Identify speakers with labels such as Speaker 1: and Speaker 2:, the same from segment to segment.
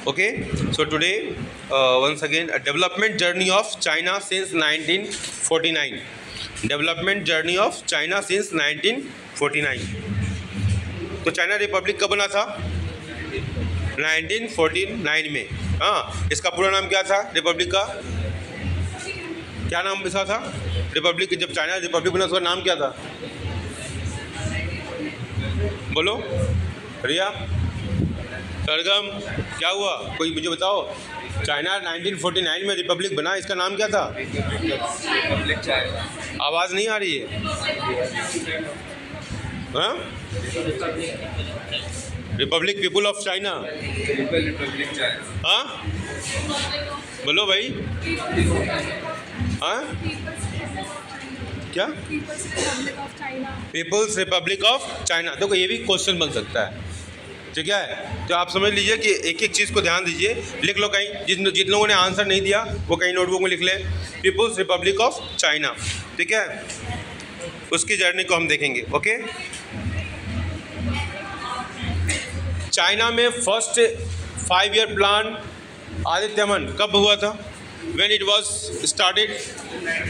Speaker 1: Okay, so today once again a development journey of China since 1949. Development journey of China since 1949. तो China Republic कब बना था? 1949 में। हाँ, इसका पूरा नाम क्या था रिपब्लिक का? क्या नाम इसका था रिपब्लिक? जब चाइना रिपब्लिक बना उसका नाम क्या था? बोलो रिया, सरगम, क्या हुआ? कोई मुझे बताओ। चाइना 1949 में रिपब्लिक बना, इसका नाम क्या था? आवाज़ नहीं आ रही है। हाँ, रिपब्लिक पीपुल ऑफ चाइना। हाँ, बोलो भाई। हाँ, क्या? People's Republic of China. देखो ये भी क्वेश्चन बन सकता है, ठीक है? तो आप समझ लीजिए कि एक एक चीज़ को ध्यान दीजिए, लिख लो कहीं। जिन लोगों ने आंसर नहीं दिया वो कहीं नोटबुक में लिख लें, पीपुल्स रिपब्लिक ऑफ चाइना, ठीक है? उसकी जर्नी को हम देखेंगे। ओके, चाइना में फर्स्ट 5 ईयर प्लान आदित्यमन कब हुआ था? When it was started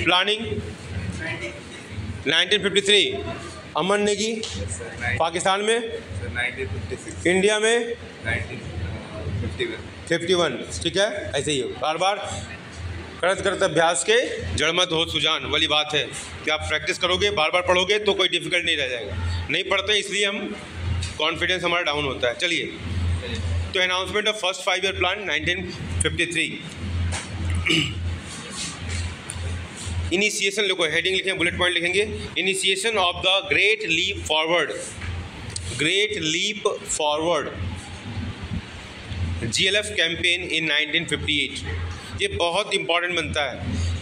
Speaker 1: planning? 1953। अमन नेगी पाकिस्तान में? 1956। इंडिया में? 1951। ठीक है, ऐसे ही हो। बार बार करत करत अभ्यास के जड़ मत हो सुजान वाली बात है कि आप प्रैक्टिस करोगे, बार बार पढ़ोगे तो कोई डिफिकल्ट नहीं रह जाएगा। नहीं पढ़ते इसलिए हम कॉन्फिडेंस हमारा डाउन होता है। चलिए, तो announcement of first 5 year plan 1953। Initiation लिखो, हेडिंग लिखें, बुलेट पॉइंट लिखेंगे। Initiation of the great leap forward, great leap forward GLF campaign in 1958। ये बहुत इंपॉर्टेंट बनता है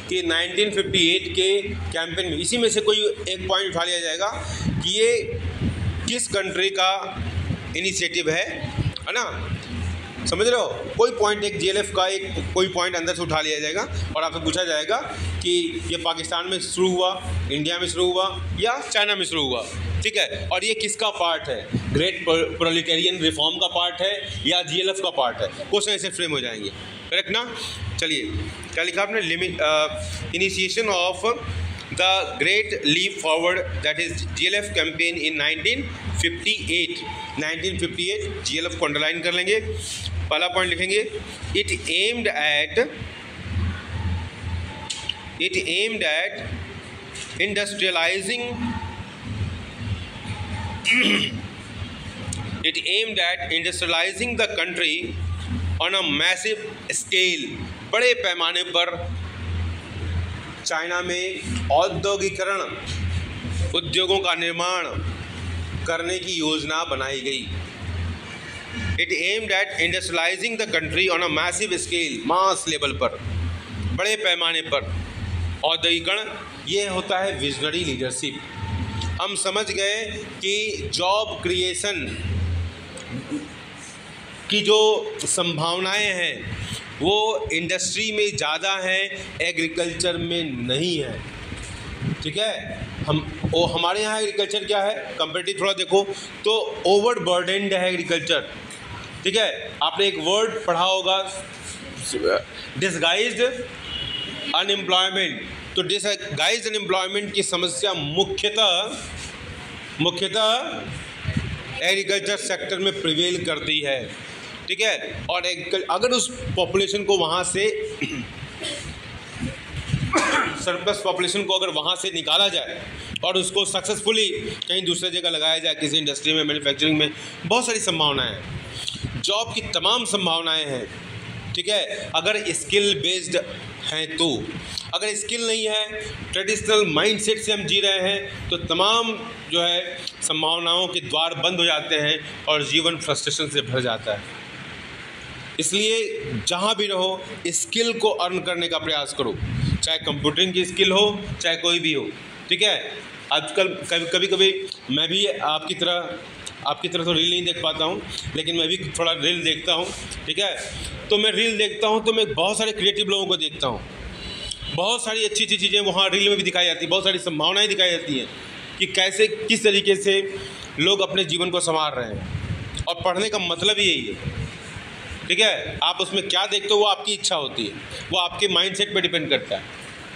Speaker 1: कि 1958 के कैंपेन में, इसी में से कोई एक पॉइंट उठा लिया जाएगा कि ये किस कंट्री का इनिशिएटिव है ना? समझ रहे हो? कोई पॉइंट एक GLF का एक कोई पॉइंट अंदर से उठा लिया जाएगा और आपसे पूछा जाएगा कि ये पाकिस्तान में शुरू हुआ, इंडिया में शुरू हुआ या चाइना में शुरू हुआ, ठीक है? और ये किसका पार्ट है? ग्रेट प्रोलेटेरियन रिफॉर्म का पार्ट है या GLF का पार्ट है? क्वेश्चन ऐसे फ्रेम हो जाएंगे, करेक्ट ना? चलिए, क्या लिखा आपने? Initiation of the great leap forward that is GLF campaign in 1958। 1958 GLF को अंडरलाइन कर लेंगे। पहला पॉइंट लिखेंगे, it aimed at industrialising the country on a massive scale. बड़े पैमाने पर चाइना में औद्योगिकरण, उद्योगों का निर्माण करने की योजना बनाई गई। It aimed at industrialising the country on a massive scale, mass level पर, बड़े पैमाने पर औद्योगिकरण। ये होता है विजनरी लीडरशिप। हम समझ गए कि जॉब क्रिएशन की जो संभावनाएं हैं वो इंडस्ट्री में ज़्यादा हैं, एग्रीकल्चर में नहीं है, ठीक है? हमारे यहाँ एग्रीकल्चर क्या है कंपेरेटिव, थोड़ा देखो तो ओवर बर्डेंड है एग्रीकल्चर, ठीक है? आपने एक वर्ड पढ़ा होगा डिसगाइज्ड अनएम्प्लॉयमेंट। तो डिसगाइज्ड अनएम्प्लॉयमेंट की समस्या मुख्यतः एग्रीकल्चर सेक्टर में प्रिवेल करती है, ठीक है? और अगर उस पॉपुलेशन को वहाँ से सरप्लस पॉपुलेशन को अगर वहाँ से निकाला जाए और उसको सक्सेसफुली कहीं दूसरी जगह लगाया जाए, किसी इंडस्ट्री में, मैन्युफैक्चरिंग में, बहुत सारी संभावनाएं हैं, जॉब की तमाम संभावनाएं हैं, ठीक है? अगर स्किल बेस्ड हैं तो। अगर स्किल नहीं है, ट्रेडिशनल माइंडसेट से हम जी रहे हैं, तो तमाम जो है संभावनाओं के द्वार बंद हो जाते हैं और जीवन फ्रस्ट्रेशन से भर जाता है। इसलिए जहाँ भी रहो स्किल को अर्न करने का प्रयास करो, चाहे कंप्यूटरिंग की स्किल हो, चाहे कोई भी हो, ठीक है? आजकल कभी कभी मैं भी आपकी तरह तो रील नहीं देख पाता हूँ, लेकिन मैं भी थोड़ा रील देखता हूँ, ठीक है? तो मैं रील देखता हूँ तो मैं बहुत सारे क्रिएटिव लोगों को देखता हूँ, बहुत सारी अच्छी अच्छी चीज़ें वहाँ रील में भी दिखाई जाती हैं, बहुत सारी संभावनाएं दिखाई जाती हैं कि कैसे किस तरीके से लोग अपने जीवन को संवार रहे हैं। और पढ़ने का मतलब ही यही है, ठीक है, आप उसमें क्या देखते हो वो आपकी इच्छा होती है, वो आपके माइंडसेट पे डिपेंड करता है।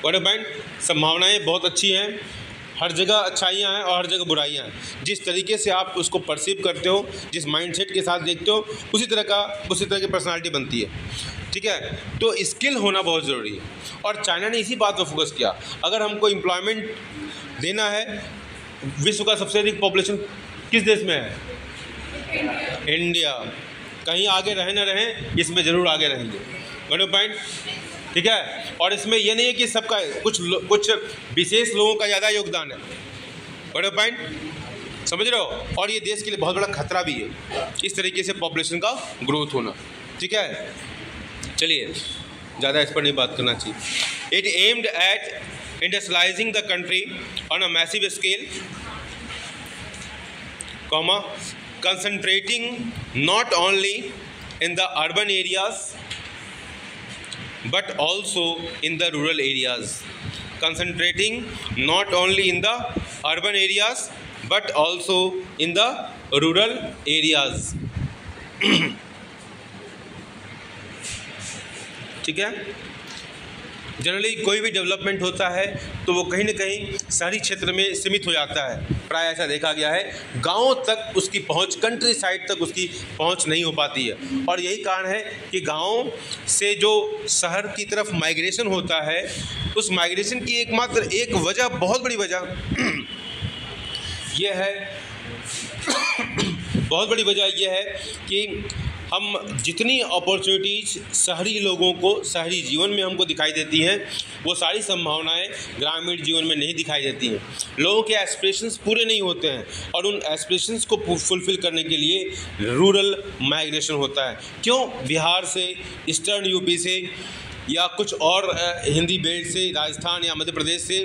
Speaker 1: व्हाट पॉइंट, संभावनाएं बहुत अच्छी हैं, हर जगह अच्छाइयाँ हैं और हर जगह बुराइयाँ हैं। जिस तरीके से आप उसको परसीव करते हो, जिस माइंडसेट के साथ देखते हो, उसी तरह की पर्सनालिटी बनती है। ठीक है, तो स्किल होना बहुत ज़रूरी है और चाइना ने इसी बात पर फोकस किया। अगर हमको एम्प्लॉयमेंट देना है, विश्व का सबसे अधिक पॉपुलेशन किस देश में है? इंडिया। कहीं आगे रहे न रहें, इसमें ज़रूर आगे रहेंगे। व्हाट पॉइंट, ठीक है। और इसमें यह नहीं है कि सबका है, कुछ विशेष लोगों का ज़्यादा योगदान है। व्हाट पॉइंट, समझ रहे हो। और ये देश के लिए बहुत बड़ा खतरा भी है इस तरीके से पॉपुलेशन का ग्रोथ होना। ठीक है, चलिए ज़्यादा इस पर नहीं बात करना चाहिए। It aimed at industrialising the country on a massive scale, comma, concentrating not only in the urban areas but also in the rural areas. Concentrating not only in the urban areas but also in the rural areas. ठीक है, generally कोई भी development होता है तो वो कहीं ना कहीं शहरी क्षेत्र में सीमित हो जाता है। प्राय ऐसा देखा गया है, गाँव तक उसकी पहुंच, कंट्री साइड तक उसकी पहुंच नहीं हो पाती है। और यही कारण है कि गाँव से जो शहर की तरफ माइग्रेशन होता है, उस माइग्रेशन की एक वजह, बहुत बड़ी वजह यह है बहुत बड़ी वजह यह है कि हम जितनी अपॉर्चुनिटीज़ शहरी लोगों को शहरी जीवन में हमको दिखाई देती हैं, वो सारी संभावनाएं ग्रामीण जीवन में नहीं दिखाई देती हैं। लोगों के एस्पिरेशंस पूरे नहीं होते हैं और उन एस्पिरेशंस को फुलफ़िल करने के लिए रूरल माइग्रेशन होता है। क्यों? बिहार से, ईस्टर्न यूपी से या कुछ और हिंदी बेल्ट से, राजस्थान या मध्य प्रदेश से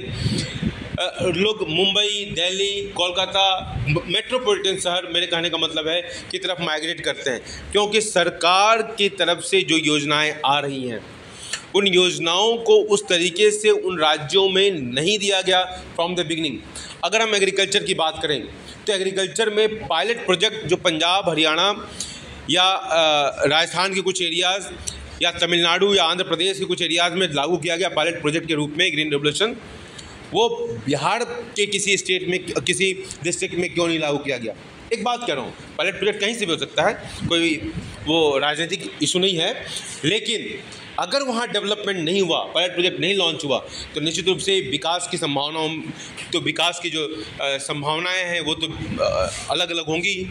Speaker 1: लोग मुंबई, दिल्ली, कोलकाता, मेट्रोपॉलिटन शहर, मेरे कहने का मतलब है, की तरफ माइग्रेट करते हैं, क्योंकि सरकार की तरफ से जो योजनाएं आ रही हैं, उन योजनाओं को उस तरीके से उन राज्यों में नहीं दिया गया फ्रॉम द बिगनिंग। अगर हम एग्रीकल्चर की बात करें तो एग्रीकल्चर में पायलट प्रोजेक्ट जो पंजाब, हरियाणा या राजस्थान के कुछ एरियाज़ या तमिलनाडु या आंध्र प्रदेश के कुछ एरियाज़ में लागू किया गया पायलट प्रोजेक्ट के रूप में ग्रीन रेवोल्यूशन, वो बिहार के किसी स्टेट में, किसी डिस्ट्रिक्ट में क्यों नहीं लागू किया गया? एक बात कह रहा हूँ, पायलट प्रोजेक्ट कहीं से भी हो सकता है, कोई वो राजनीतिक इशू नहीं है, लेकिन अगर वहाँ डेवलपमेंट नहीं हुआ, पायलट प्रोजेक्ट नहीं लॉन्च हुआ, तो निश्चित रूप से विकास की संभावनाओं, तो विकास की जो संभावनाएँ हैं वो तो अलग अलग होंगी।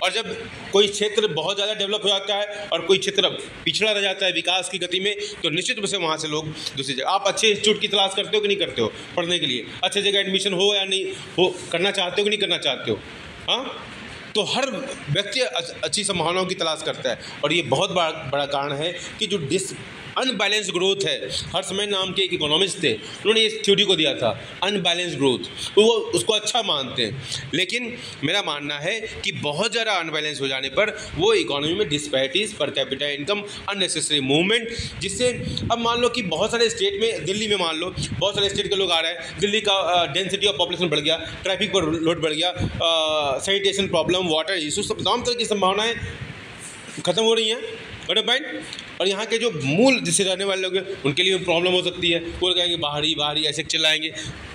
Speaker 1: और जब कोई क्षेत्र बहुत ज़्यादा डेवलप हो जाता है और कोई क्षेत्र पिछड़ा रह जाता है विकास की गति में, तो निश्चित रूप से वहाँ से लोग दूसरी जगह। आप अच्छे इंस्टीट्यूट की तलाश करते हो कि नहीं करते हो पढ़ने के लिए? अच्छे जगह एडमिशन हो या नहीं हो, करना चाहते हो कि नहीं करना चाहते हो? हाँ, तो हर व्यक्ति अच्छी संभावनाओं की तलाश करता है। और ये बहुत बड़ा कारण है कि जो अनबैलेंस ग्रोथ है, हर समय नाम के एक इकोनॉमिस्ट थे, उन्होंने इस थ्योरी को दिया था, अनबैलेंस ग्रोथ, तो वो उसको अच्छा मानते हैं। लेकिन मेरा मानना है कि बहुत ज़्यादा अनबैलेंस हो जाने पर वो इकोनॉमी में disparities, per capita income, unnecessary movement, जिससे अब मान लो कि बहुत सारे स्टेट में, दिल्ली में मान लो बहुत सारे स्टेट के लोग आ रहे हैं, दिल्ली का डेंसिटी ऑफ पॉपुलेशन बढ़ गया, ट्रैफिक पर लोड बढ़ गया, सैनिटेशन प्रॉब्लम, वाटर इशू, सब तमाम तरह की संभावनाएँ ख़त्म हो रही हैं। बड़े पॉइंट। और यहाँ के जो मूल जिससे रहने वाले लोग हैं उनके लिए प्रॉब्लम हो सकती है, वो कहेंगे बाहरी ऐसे चिल्लाएंगे,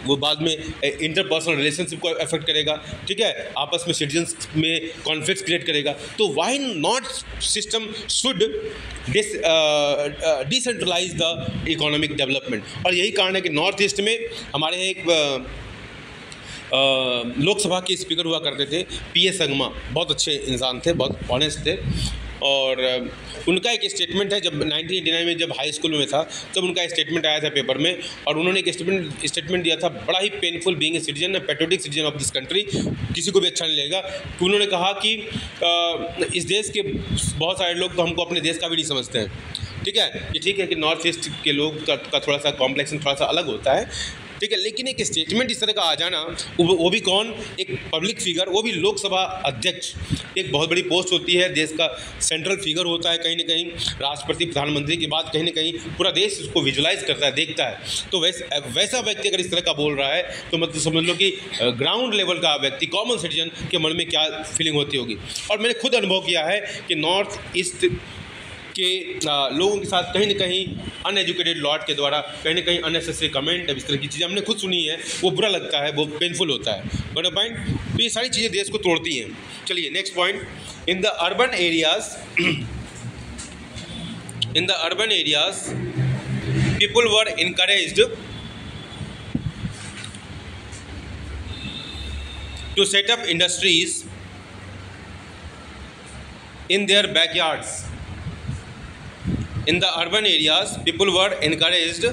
Speaker 1: वो बाद में इंटरपर्सनल रिलेशनशिप को अफेक्ट करेगा, ठीक है, आपस में सिटीजन्स में कॉन्फ्लिक्ट क्रिएट करेगा। तो why not system should decentralise the economic development. और यही कारण है कि नॉर्थ ईस्ट में हमारे एक लोकसभा के स्पीकर हुआ करते थे, PS संगमा, बहुत अच्छे इंसान थे, बहुत ऑनेस्ट थे। और उनका एक स्टेटमेंट है, जब 1989 में जब हाई स्कूल में था तब उनका स्टेटमेंट आया था पेपर में, और उन्होंने एक स्टेटमेंट दिया था, बड़ा ही painful, being a citizen, patriotic citizen of this country, किसी को भी अच्छा नहीं लगेगा। तो उन्होंने कहा कि इस देश के बहुत सारे लोग तो हमको अपने देश का भी नहीं समझते हैं, ठीक है। ये ठीक है कि नॉर्थ ईस्ट के लोग का थोड़ा सा कॉम्प्लेक्सन थोड़ा सा अलग होता है, ठीक है, लेकिन एक स्टेटमेंट इस तरह का आ जाना, वो भी कौन, एक पब्लिक फिगर, वो भी लोकसभा अध्यक्ष, एक बहुत बड़ी पोस्ट होती है, देश का सेंट्रल फिगर होता है, कहीं ना कहीं राष्ट्रपति, प्रधानमंत्री की बात कहीं ना कहीं पूरा देश उसको विजुलाइज करता है, देखता है। तो वैसा व्यक्ति अगर इस तरह का बोल रहा है तो मतलब समझ लो कि ग्राउंड लेवल का व्यक्ति, कॉमन सिटीजन के मन में क्या फीलिंग होती होगी। और मैंने खुद अनुभव किया है कि नॉर्थ ईस्ट कि लोगों के साथ कहीं ना कहीं अनएजुकेटेड लॉट के द्वारा कहीं ना कहीं अननेसेसरी कमेंट, इस तरह की चीज़ें हमने खुद सुनी है, वो बुरा लगता है, वो पेनफुल होता है। बट पॉइंट, तो ये सारी चीज़ें देश को तोड़ती हैं। चलिए next point, in the urban areas people were encouraged to set up industries in their backyards. In the urban areas, people were encouraged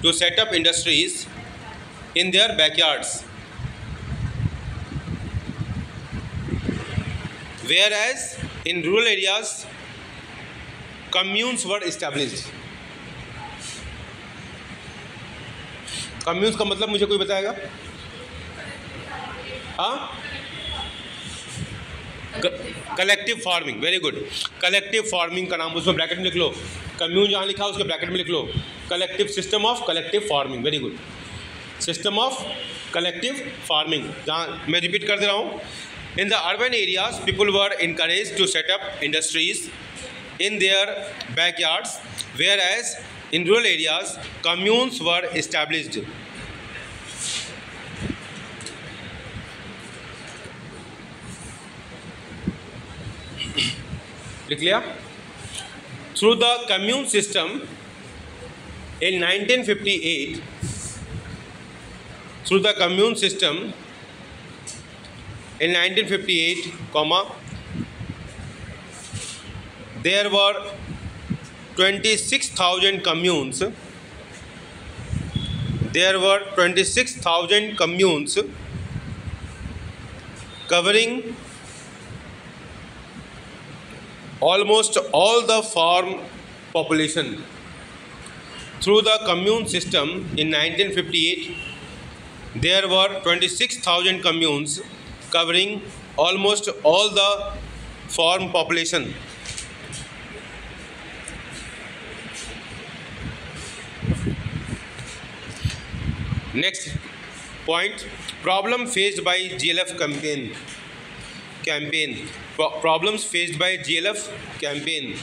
Speaker 1: to set up industries in their backyards, whereas in rural areas, communes were established. Communes का मतलब मुझे कोई बताएगा? हाँ, collective farming, very good. Collective farming का नाम उसमें bracket में लिख लो, कम्यून जहाँ लिखा उसके ब्रैकेट में लिख लो, collective system of collective farming, very good, system of collective farming. जहाँ मैं रिपीट कर दे रहा हूँ, in the urban areas people were encourage to set up industries in their backyards, whereas in rural areas communes were established. लिख लिया? Through the commune system in 1958, through the commune system in 1958, there were 26,000 communes. There were 26,000 communes covering almost all the farm population. Through the commune system in 1958, there were 26,000 communes covering almost all the farm population. Next point, problem faced by GLF campaign. Problems faced by GLF campaign.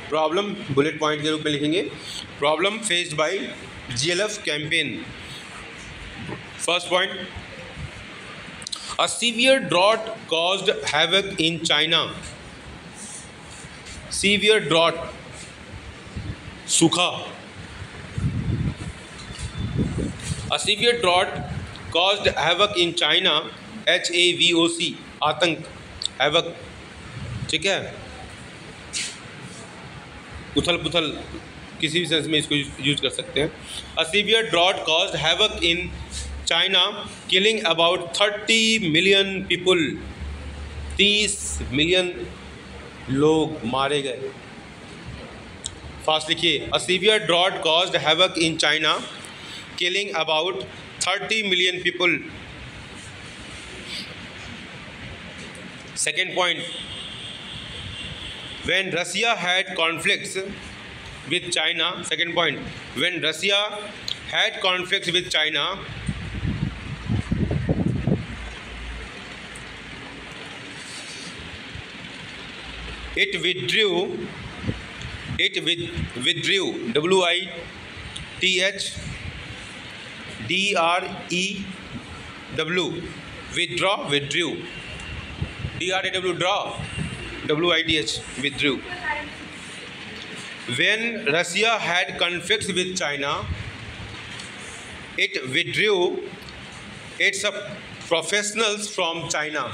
Speaker 1: Problem bullet point के रूप में लिखेंगे, problem faced by GLF campaign. First point, a severe drought caused havoc in China. Severe drought, सूखा. A severe drought caused havoc in China. HAVOC, आतंक, havoc, ठीक है, उथल पुथल, किसी भी सेंस में इसको यूज कर सकते हैं. A severe drought caused havoc in China, killing about 30 million people. 30 million लोग मारे गए. फास्ट लिखिए, a severe drought caused havoc in China, killing about 30 million people. Second point, when Russia had conflicts with China. Second point, when Russia had conflicts with China, it withdrew, WITHDREW, withdrew, DRAW, draw, WITH, withdrew. When Russia had conflicts with China, it withdrew its professionals from China.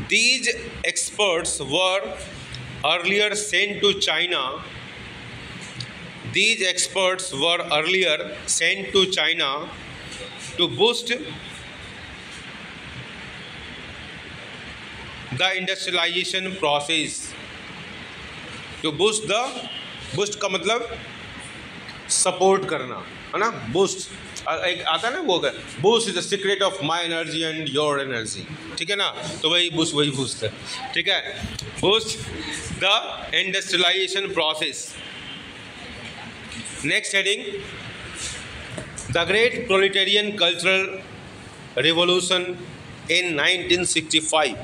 Speaker 1: These experts were earlier sent to China. These experts were earlier sent to China to boost the industrialization process. To boost the, boost का मतलब support करना है ना, boost एक आता है ना, वो boost is the secret of my energy and your energy, ठीक है ना, तो वही बूस्ट है, ठीक है, boost the industrialisation process. Next heading, the great proletarian cultural revolution in 1965.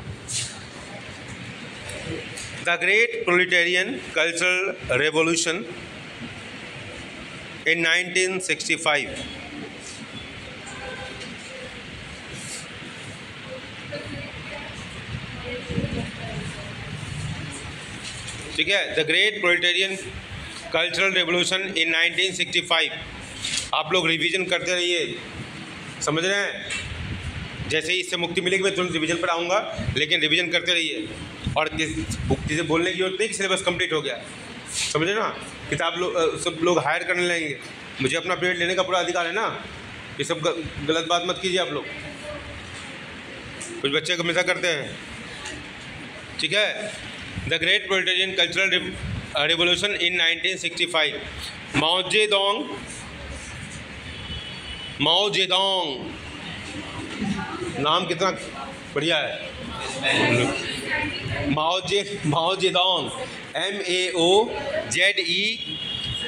Speaker 1: The Great Proletarian Cultural Revolution in 1965. ठीक है, the great proletarian cultural revolution in 1965। आप लोग रिवीजन करते रहिए, समझ रहे हैं। जैसे ही इससे मुक्ति मिलेगी मैं तुरंत रिवीजन पर आऊँगा, लेकिन रिवीजन करते रहिए। और मुक्ति से बोलने की जरूरत नहीं कि सिलेबस कंप्लीट हो गया, समझ रहे ना। किताब सब लोग हायर करने लगेंगे, मुझे अपना पीरियड लेने का पूरा अधिकार है ना। ये सब गलत बात मत कीजिए आप लोग, कुछ बच्चे हमेशा करते हैं। ठीक है, the great proletarian cultural revolution in 1965। Mao Zedong, नाम कितना बढ़िया है, माओ जेडोंग,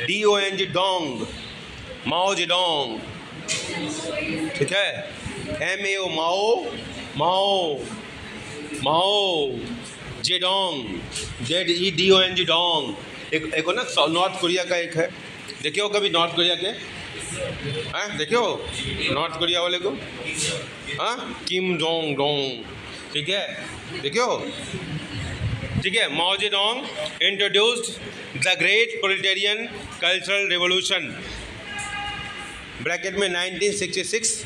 Speaker 1: MAOZEDONG, डोंग, माओ जेडोंग। ठीक है, माओ जेडोंग, ZEDONG, डोंग। एक हो ना नॉर्थ कोरिया का, एक है, देखिए हो कभी नॉर्थ कोरिया के, हाँ देखियो नॉर्थ कोरिया वाले को, हाँ किम जोंग डोंग। ठीक है, देखियो। ठीक है, माओ Zedong introduced the great proletarian cultural revolution, bracket में 1966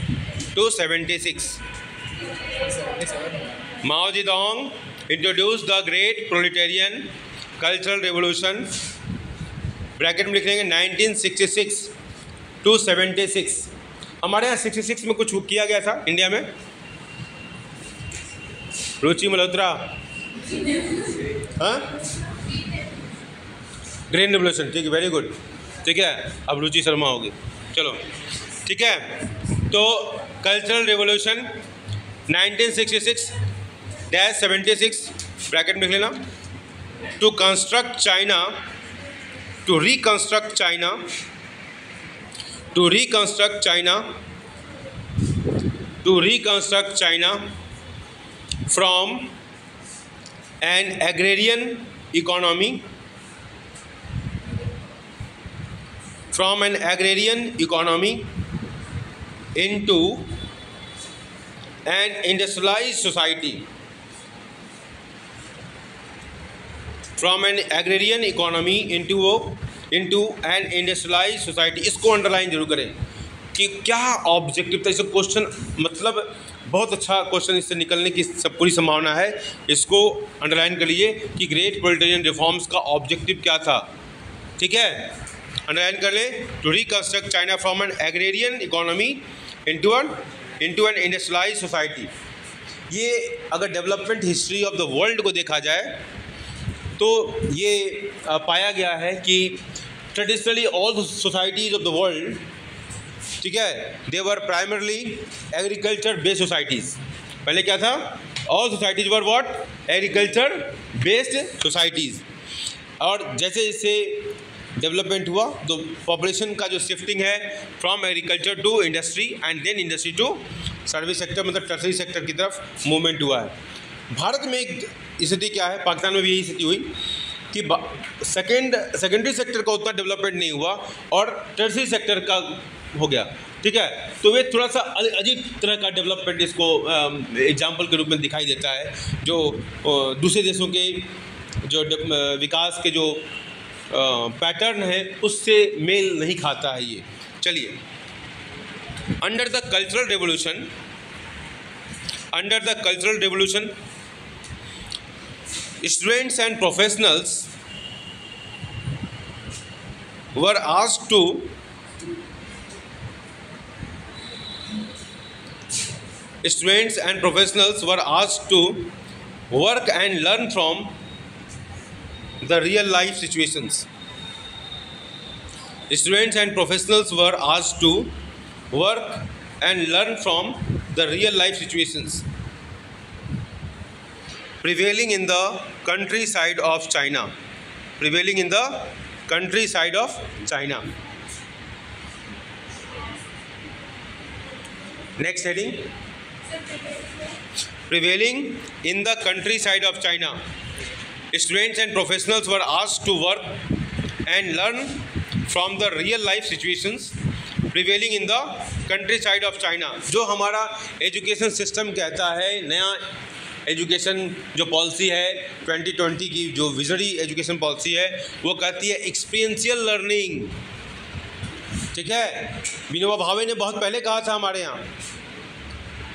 Speaker 1: to 76। Mao Zedong introduce the great proletarian cultural revolution, bracket में लिख लेंगे 1966 to 76। हमारे यहाँ 66 में कुछ किया गया था इंडिया में, रुचि मल्होत्रा, हाँ ग्रीन रेवोल्यूशन। ठीक है, वेरी गुड। ठीक है, अब रुचि शर्मा होगी, चलो। ठीक है, तो कल्चरल रेवोल्यूशन 1966-76, ब्रैकेट में लिख लेना। To reconstruct China from an agrarian economy into an industrialized society, इसको अंडरलाइन जरूर करें कि क्या ऑब्जेक्टिव था। इस क्वेश्चन मतलब बहुत अच्छा क्वेश्चन इससे निकलने की सब पूरी संभावना है। इसको अंडरलाइन कर लीजिए कि ग्रेट प्रोलेटेरियन रिफॉर्म्स का ऑब्जेक्टिव क्या था। ठीक है, अंडरलाइन कर ले। To reconstruct China from an agrarian economy into an industrialise society. ये अगर development history of the world को देखा जाए तो ये पाया गया है कि traditionally all societies of the world, ठीक है, they were primarily agriculture based societies. पहले क्या था, all societies were what, agriculture based societies. और जैसे जैसे डेवलपमेंट हुआ तो पॉपुलेशन का जो शिफ्टिंग है from agriculture to industry and then industry to service sector, मतलब टर्सरी सेक्टर की तरफ मूवमेंट हुआ है। भारत में एक स्थिति क्या है, पाकिस्तान में भी यही स्थिति हुई कि सेकेंडरी सेक्टर का उतना डेवलपमेंट नहीं हुआ और टर्सरी सेक्टर का हो गया। ठीक है, तो वे थोड़ा सा अजीब तरह का डेवलपमेंट इसको एग्जाम्पल के रूप में दिखाई देता है, जो दूसरे देशों के जो विकास के जो पैटर्न है उससे मेल नहीं खाता है ये। चलिए, under the cultural revolution students and professionals were asked to work and learn from the real life situations. Students and professionals were asked to work and learn from the real life situations prevailing in the countryside of China. Next heading, Prevailing in the countryside of China, students and professionals were asked to work and learn from the real life situations prevailing in the countryside of China। जो हमारा education system कहता है, नया education जो policy है 2020 की, जो visionary education policy है, वो कहती है एक्सपीरियंशियल लर्निंग। ठीक है, विनोबा भावे ने बहुत पहले कहा था हमारे यहाँ।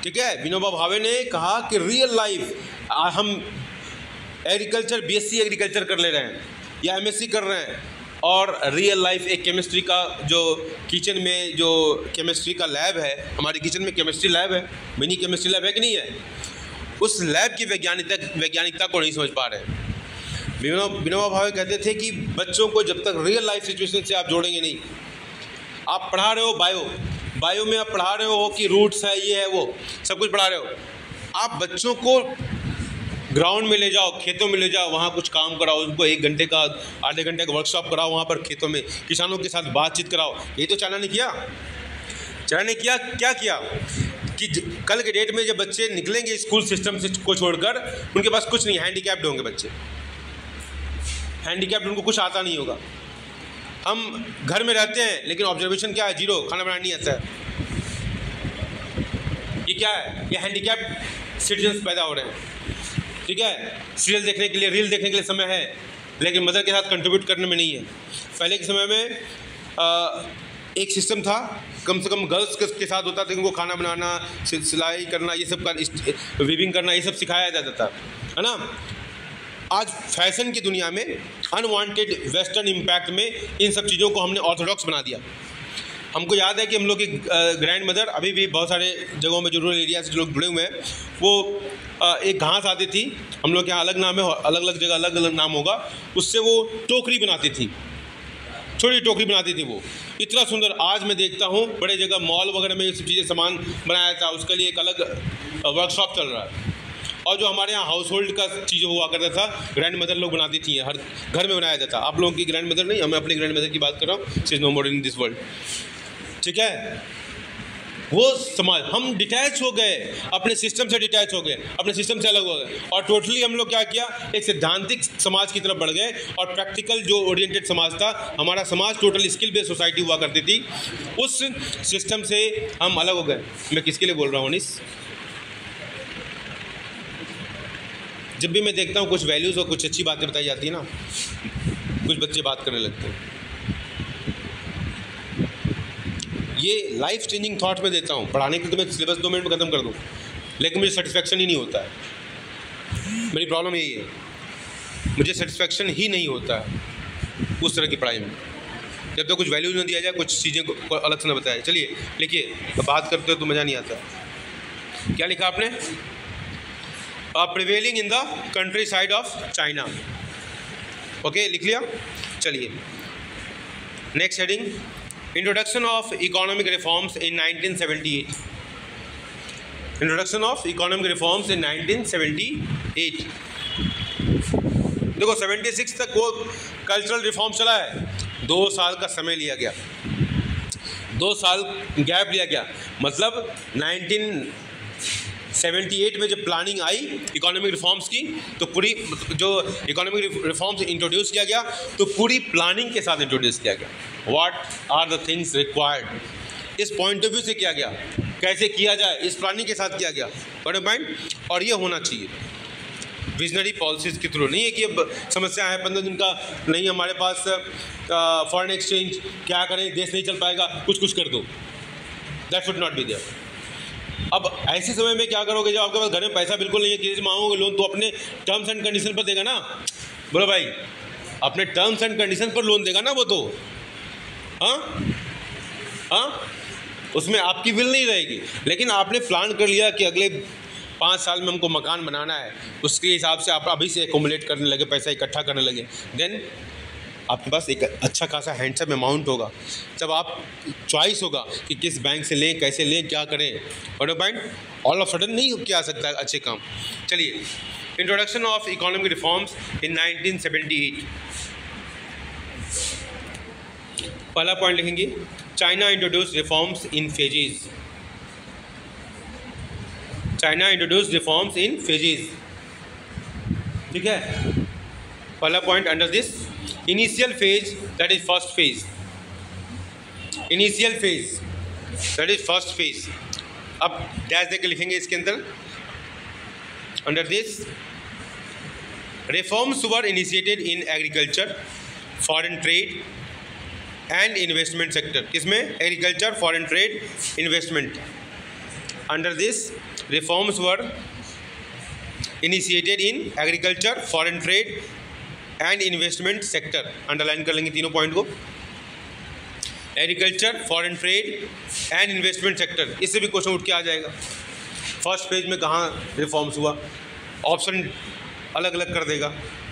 Speaker 1: ठीक है, विनोबा भावे ने कहा कि रियल लाइफ, हम एग्रीकल्चर बीएससी एग्रीकल्चर कर ले रहे हैं या एमएससी कर रहे हैं, और रियल लाइफ एक केमिस्ट्री का जो किचन में जो केमिस्ट्री का लैब है, हमारी किचन में केमिस्ट्री लैब है, मिनी केमिस्ट्री लैब है कि नहीं है, उस लैब की वैज्ञानिकता को नहीं समझ पा रहे। विनोबा भावे कहते थे कि बच्चों को जब तक रियल लाइफ सिचुएशन से आप जोड़ेंगे नहीं, आप पढ़ा रहे हो बायो में आप पढ़ा रहे हो कि रूट्स है, ये है, वो सब कुछ पढ़ा रहे हो, आप बच्चों को ग्राउंड में ले जाओ, खेतों में ले जाओ, वहाँ कुछ काम कराओ, उनको 1 घंटे का आधे घंटे का वर्कशॉप कराओ, वहाँ पर खेतों में किसानों के साथ बातचीत कराओ। यही तो चाइना ने किया। चाइना ने क्या किया कि कल के डेट में जब बच्चे निकलेंगे स्कूल सिस्टम से को छोड़कर, उनके पास कुछ नहीं, हैंडीकैप्ड होंगे बच्चे, हैंडीकैप्ड, उनको कुछ आता नहीं होगा। हम घर में रहते हैं लेकिन ऑब्जर्वेशन क्या है, 0, खाना बनाना नहीं आता है। ये क्या है, ये हैंडीकैप्ड सिटीजन्स पैदा हो रहे हैं। ठीक है, सीरियल देखने के लिए, रील देखने के लिए समय है, लेकिन मदर के साथ कंट्रीब्यूट करने में नहीं है। पहले के समय में एक सिस्टम था, कम से कम गर्ल्स के साथ होता था कि उनको खाना बनाना, सिलाई करना, ये सब का वीविंग करना, ये सब सिखाया जाता था, है ना। आज फैशन की दुनिया में, अनवांटेड वेस्टर्न इम्पैक्ट में इन सब चीज़ों को हमने ऑर्थोडॉक्स बना दिया। हमको याद है कि हम लोग की ग्रैंड मदर, अभी भी बहुत सारे जगहों में जो रूरल एरिया से जो लोग जुड़े हुए हैं, वो एक घास आती थी, हम लोग के यहाँ अलग नाम है, अलग अलग जगह अलग अलग नाम होगा, उससे वो टोकरी बनाती थी, छोटी टोकरी बनाती थी, वो इतना सुंदर। आज मैं देखता हूँ बड़े जगह मॉल वगैरह में ये सब चीज़ें सामान बनाया था, उसके लिए एक अलग वर्कशॉप चल रहा है। और जो हमारे यहाँ हाउस होल्ड का चीज़ें हुआ करता था, ग्रैंड मदर लोग बनाती थी, हर घर में बनाया जाता था। आप लोगों की ग्रैंड मदर नहीं, मैं अपनी ग्रैंड मदर की बात कर रहा हूँ, she is no more in this world. ठीक है, वो समाज, हम डिटैच हो गए, अपने सिस्टम से डिटैच हो गए, अपने सिस्टम से अलग हो गए, और टोटली हम लोग क्या किया, एक सैद्धांतिक समाज की तरफ बढ़ गए, और प्रैक्टिकल जो ओरिएंटेड समाज था, हमारा समाज टोटली स्किल बेस्ड सोसाइटी हुआ करती थी, उस सिस्टम से हम अलग हो गए। मैं किसके लिए बोल रहा हूँ अनीस? जब भी मैं देखता हूँ कुछ वैल्यूज़ और कुछ अच्छी बातें बताई जाती है ना, कुछ बच्चे बात करने लगते हैं। ये लाइफ चेंजिंग थॉट में देता हूँ, पढ़ाने के तो मैं सिलेबस 2 मिनट में ख़त्म कर दूँ, लेकिन मुझे सेटिस्फेक्शन ही नहीं होता है। मेरी प्रॉब्लम यही है, मुझे सेटिस्फेक्शन ही नहीं होता है उस तरह की पढ़ाई में, जब तक कुछ वैल्यूज न दिया जाए, कुछ चीज़ें को अलग से न बताया। चलिए लिखिए, बात करते हो तो मज़ा नहीं आता। क्या लिखा आपने? Prevailing in the country side of China. Okay, लिख लिया। चलिए next heading, introduction of economic reforms in 1978। Introduction of economic reforms in 1978। देखो 76 तक वो कल्चरल रिफॉर्म चला है, 2 साल का समय लिया गया, 2 साल गैप लिया गया, मतलब 1978 में जब प्लानिंग आई इकोनॉमिक रिफॉर्म्स की, तो पूरी जो इकोनॉमिक रिफॉर्म्स इंट्रोड्यूस किया गया, तो पूरी प्लानिंग के साथ इंट्रोड्यूस किया गया। What are the things required, इस पॉइंट ऑफ व्यू से किया गया, कैसे किया जाए, इस प्लानिंग के साथ किया गया। बड़े पॉइंट, और ये होना चाहिए विजनरी पॉलिसीज़ के थ्रू। नहीं है कि अब समस्या है 15 दिन का, नहीं हमारे पास फॉरेन एक्सचेंज, क्या करें, देश नहीं चल पाएगा, कुछ कर दो, that should not be there. अब ऐसे समय में क्या करोगे, जब आपके पास घर में पैसा बिल्कुल नहीं है, किसी से मांगोगे लोन, तो अपने टर्म्स एंड कंडीशन पर देगा ना। बोलो भाई, अपने टर्म्स एंड कंडीशन पर लोन देगा ना वो तो, हाँ, उसमें आपकी विल नहीं रहेगी। लेकिन आपने प्लान कर लिया कि अगले 5 साल में हमको मकान बनाना है, उसके हिसाब से आप अभी से एकोमुलेट करने लगे, पैसा इकट्ठा करने लगे, देन आपके पास एक अच्छा खासा हैंडसम अमाउंट होगा। जब आप चॉइस होगा कि किस बैंक से लें, कैसे लें, क्या करें, और पॉइंट ऑल ऑफ सडन नहीं किया सकता अच्छे काम। चलिए, introduction of economic reforms in 1978। पहला पॉइंट लिखेंगे, China introduce reforms in phases. China introduce reforms in phases. ठीक है, पहला point under this initial phase that is first phase, initial phase that is first phase. अब dash देके लिखेंगे इसके अंदर under this reforms were initiated in agriculture, foreign trade and investment sector. किसमें? Agriculture, foreign trade, investment. Under this reforms were initiated in agriculture, foreign trade and investment sector. Underline कर लेंगे तीनों point को, agriculture, foreign trade and investment sector. इससे भी question उठ के आ जाएगा। फर्स्ट पेज में कहाँ रिफॉर्म्स हुआ, ऑप्शन अलग अलग कर देगा,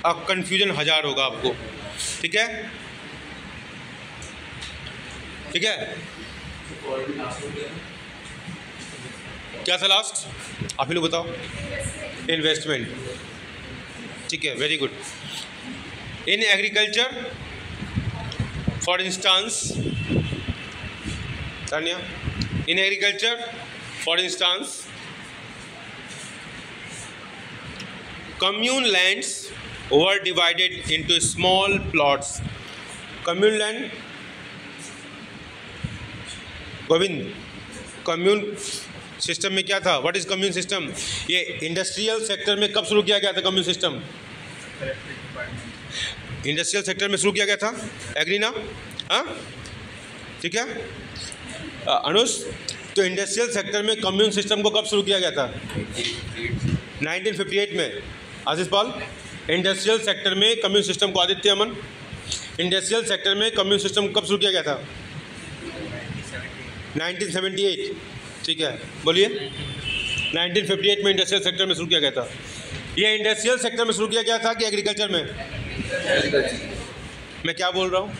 Speaker 1: अब कन्फ्यूजन हजार होगा आपको। ठीक है, ठीक है, क्या था लास्ट? आप ही लोग बताओ। इन्वेस्टमेंट, ठीक है, very good. In agriculture for instance, Tania, in agriculture for instance commune lands were divided into small plots. commune land, Govind, commune system में क्या था? What is commune system? ये इंडस्ट्रियल सेक्टर में कब शुरू किया गया था कम्यून सिस्टम? इंडस्ट्रियल सेक्टर में शुरू किया गया था, एग्री ना? हाँ, ठीक है अनुष, तो इंडस्ट्रियल सेक्टर में कम्यून सिस्टम को कब शुरू किया गया था? 1958 में। आशीष पाल, इंडस्ट्रियल सेक्टर में कम्यून सिस्टम को, आदित्य अमन, इंडस्ट्रियल सेक्टर में कम्यून सिस्टम कब शुरू किया गया था? 1978, ठीक है, बोलिए। 1958 में इंडस्ट्रियल सेक्टर में शुरू किया गया था। ये इंडस्ट्रियल सेक्टर में शुरू किया गया था कि एग्रीकल्चर में? मैं क्या बोल रहा हूँ?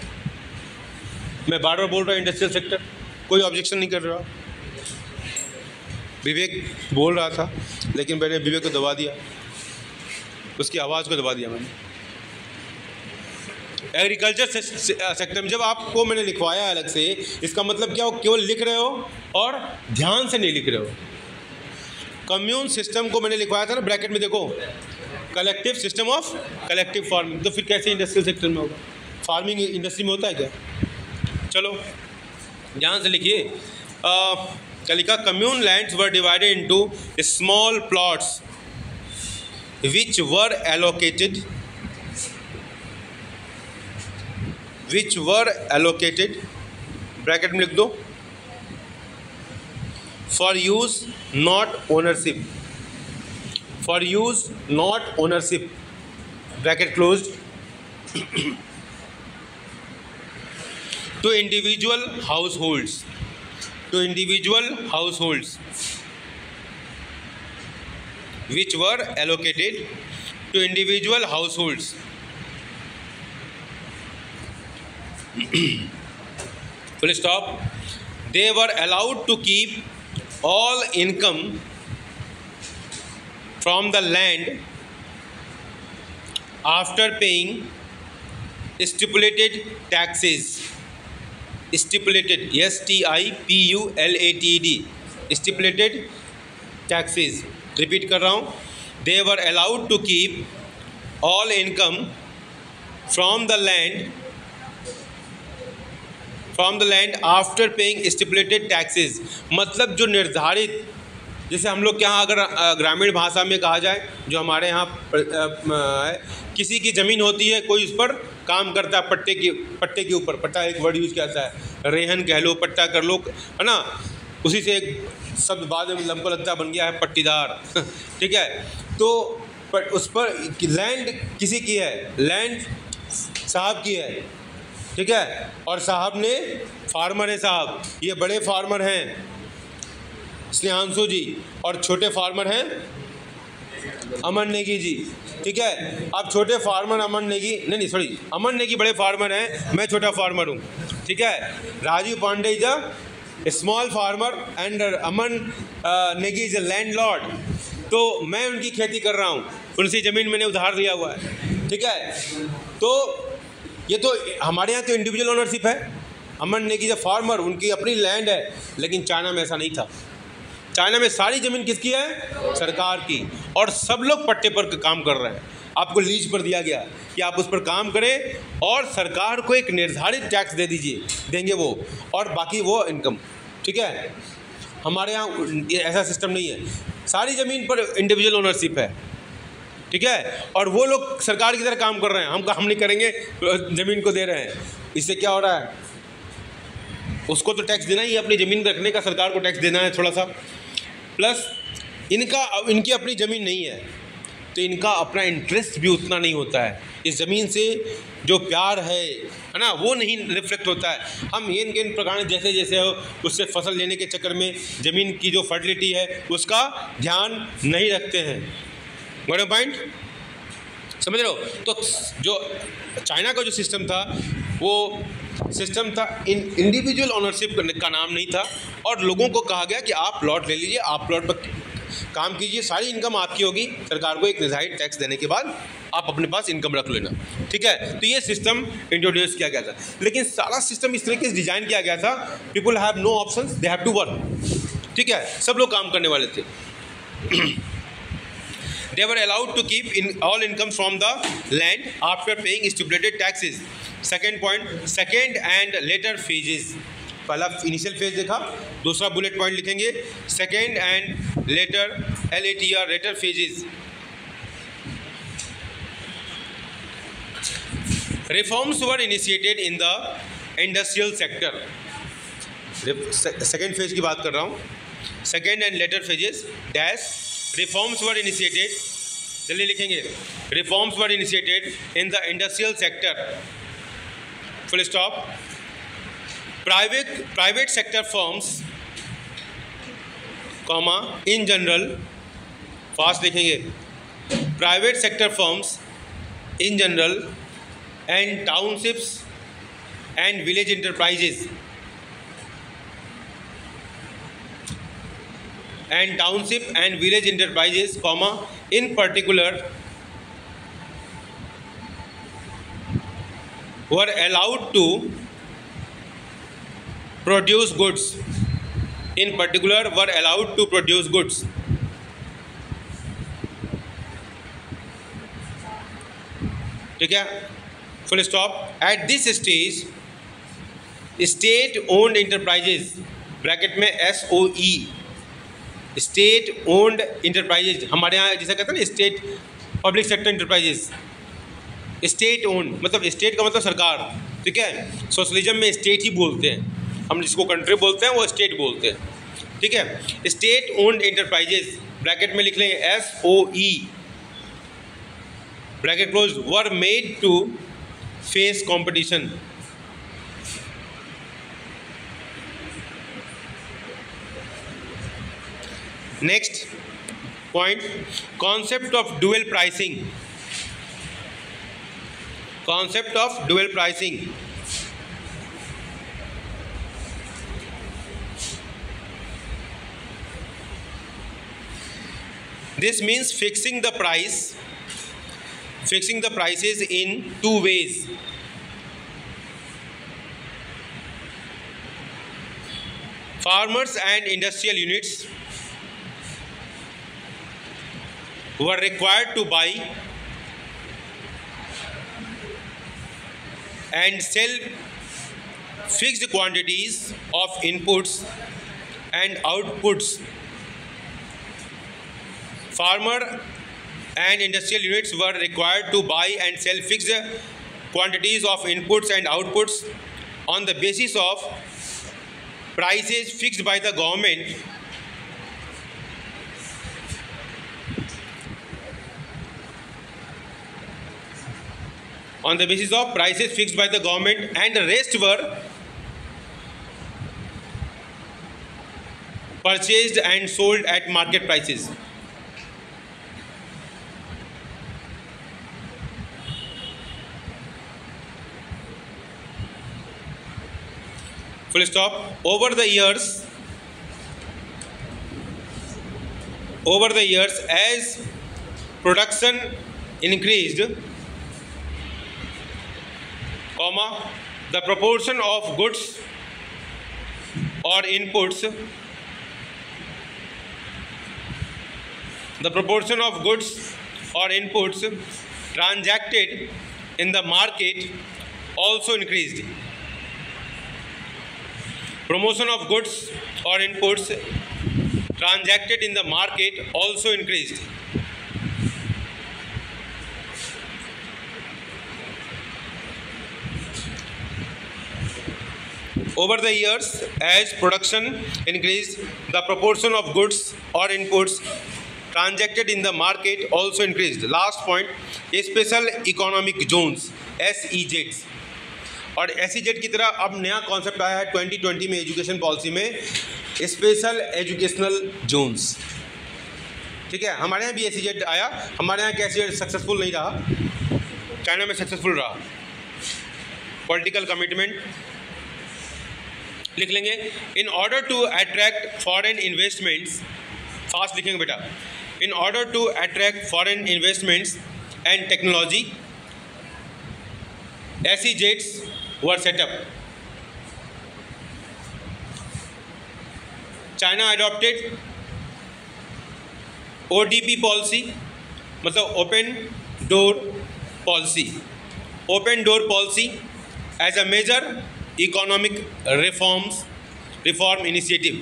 Speaker 1: मैं बार बार बोल रहा हूँ इंडस्ट्रियल सेक्टर, कोई ऑब्जेक्शन नहीं कर रहा। विवेक बोल रहा था लेकिन मैंने विवेक को दबा दिया, उसकी आवाज़ को दबा दिया मैंने। एग्रीकल्चर सेक्टर में जब आपको मैंने लिखवाया अलग से, इसका मतलब क्या हो? केवल लिख रहे हो और ध्यान से नहीं लिख रहे हो। कम्यून सिस्टम को मैंने लिखवाया था ना, ब्रैकेट में देखो, collective system of collective farming. तो फिर कैसे इंडस्ट्रियल सेक्टर में होगा? फार्मिंग इंडस्ट्री में होता है क्या? चलो ध्यान से लिखिए, क्या लिखा? Commune lands were divided into small plots which were allocated, bracket में लिख दो, for use not ownership, for use not ownership, bracket closed, to individual households, which were allocated to individual households. Full stop. They were allowed to keep all income from the land after paying stipulated taxes. Stipulated, STIPULATED, stipulated taxes. Repeat कर रहा हूँ, they were allowed to keep all income from the land after paying stipulated taxes. मतलब जो निर्धारित, जैसे हम लोग के यहाँ अगर ग्रामीण भाषा में कहा जाए, जो हमारे यहाँ किसी की ज़मीन होती है, कोई उस पर काम करता है, पट्टे के ऊपर, पट्टा एक वर्ड यूज किया जाता है, रेहन कह लो, पट्टा कर लो, है ना? उसी से एक शब्द बाद में हमको लगता बन गया है पट्टीदार। ठीक है, तो उस पर लैंड किसी की है, लैंड साहब की है, ठीक है, और साहब ने, फार्मर है साहब, ये बड़े फार्मर हैं स्नेहांशु जी, और छोटे फार्मर हैं अमन नेगी जी। ठीक है, अब छोटे फार्मर अमन नेगी, नहीं सॉरी, अमन नेगी बड़े फार्मर हैं, मैं छोटा फार्मर हूँ। ठीक है, Rajeev Pandey is a small farmer and Aman Negi is a landlord. तो मैं उनकी खेती कर रहा हूँ, उनसे ज़मीन मैंने उधार लिया हुआ है। ठीक है, तो ये तो हमारे यहाँ तो इंडिविजुअल ओनरशिप है। अमन नेगी इज अ फार्मर, उनकी अपनी लैंड है, लेकिन चाइना में ऐसा नहीं था। चाइना में सारी ज़मीन किसकी है? सरकार की, और सब लोग पट्टे पर काम कर रहे हैं। आपको लीज पर दिया गया कि आप उस पर काम करें और सरकार को एक निर्धारित टैक्स दे दीजिए, देंगे वो, और बाकी वो इनकम। ठीक है, हमारे यहाँ ऐसा सिस्टम नहीं है, सारी ज़मीन पर इंडिविजुअल ओनरशिप है। ठीक है, और वो लोग सरकार की तरह काम कर रहे हैं, हम नहीं करेंगे, ज़मीन को दे रहे हैं। इससे क्या हो रहा है? उसको तो टैक्स देना ही है, अपनी ज़मीन रखने का सरकार को टैक्स देना है थोड़ा सा, प्लस इनकी अपनी ज़मीन नहीं है तो इनका अपना इंटरेस्ट भी उतना नहीं होता है। इस ज़मीन से जो प्यार है ना, वो नहीं रिफ्लेक्ट होता है। हम इन प्रकार जैसे जैसे हो उससे फसल लेने के चक्कर में ज़मीन की जो फर्टिलिटी है उसका ध्यान नहीं रखते हैं। बड़ा पॉइंट समझ रहे हो? तो जो चाइना का जो सिस्टम था वो सिस्टम था इंडिविजुअल ओनरशिप का नाम नहीं था, और लोगों को कहा गया कि आप प्लॉट ले लीजिए, आप प्लॉट पर काम कीजिए, सारी इनकम आपकी होगी, सरकार को एक निर्धारित टैक्स देने के बाद आप अपने पास इनकम रख लेना। ठीक है, तो ये सिस्टम इंट्रोड्यूस किया गया था, लेकिन सारा सिस्टम इस तरीके से डिजाइन किया गया था, people have no options, they have to work. ठीक है, सब लोग काम करने वाले थे। They were allowed to keep in all income from the land after paying stipulated taxes. Second point, second and later phases. पहला इनिशियल फेज देखा, दूसरा बुलेट पॉइंट लिखेंगे second and later, LATR, later phases. Reforms were initiated in the industrial sector. Second phase की बात कर रहा हूँ, second and later phases dash reforms were initiated, जल्दी लिखेंगे, reforms were initiated in the industrial sector, full stop. Private sector firms, comma, in general, fast लिखेंगे, private sector firms in general and townships and village enterprises and township and village enterprises, comma, in particular were allowed to produce goods. In particular were allowed to produce goods. ठीक है, full stop. At this stage, state-owned enterprises, bracket में SOE, state owned enterprises, हमारे यहाँ जैसा कहते हैं ना state public sector enterprises, state owned मतलब स्टेट का मतलब सरकार। ठीक है, सोशलिज्म में स्टेट ही बोलते हैं, हम जिसको कंट्री बोलते हैं वो स्टेट बोलते हैं। ठीक है, स्टेट ओन्ड इंटरप्राइजेज, ब्रैकेट में लिख लेंगे SOE, bracket close, were made to face competition. Next point, concept of dual pricing. Concept of dual pricing. This means fixing the prices in two ways. Farmers and industrial units were required to buy and sell fixed quantities of inputs and outputs. Farmer and industrial units were required to buy and sell fixed quantities of inputs and outputs on the basis of prices fixed by the government and the rest were purchased and sold at market prices. Full stop. Over the years as production increased, comma, the proportion of goods or inputs the proportion of goods or inputs transacted in the market also increased. Promotion of goods or inputs transacted in the market also increased. Over the years, as production increased, the proportion of goods or inputs transacted in the market also increased. Last point, special economic zones SEZs. और SEZ की तरह अब नया concept आया है 2020 में education policy में, special educational Jones. ठीक है, हमारे यहाँ भी SEZ आया, हमारे यहाँ का SEZ सक्सेसफुल नहीं रहा, चाइना में सक्सेसफुल रहा। पॉलिटिकल कमिटमेंट लिख लेंगे। In order to attract foreign investments, fast लिखेंगे बेटा। In order to attract foreign investments and technology SEZs were set up. China adopted ODP policy, मतलब open door policy, open door policy as a major economic reform initiative.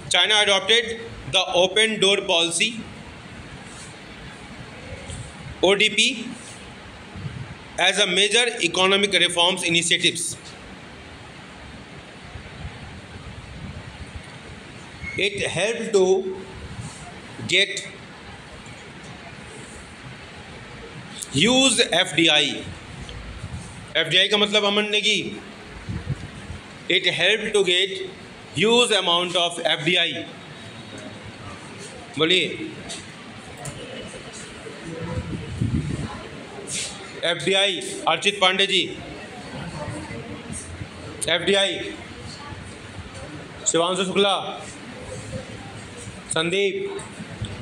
Speaker 1: China adopted the open door policy ODP as a major economic reforms initiatives. It helped to get huge FDI. FDI का मतलब अमन ने की, it helped to get huge amount of FDI. बोलिए FDI, Archit Pande ji. FDI Shivanshu Shukla, Sandeep,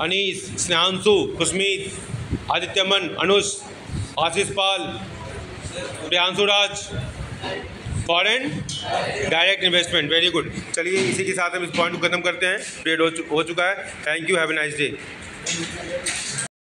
Speaker 1: Anees, Snehanshu, Khushmeet, Adityaman, Anush, Ashish Pal, Priyanshu Raj. Foreign direct investment, very good. चलिए इसी के साथ हम इस पॉइंट को खत्म करते हैं। पीरियड हो चुका है। Thank you, have a nice day.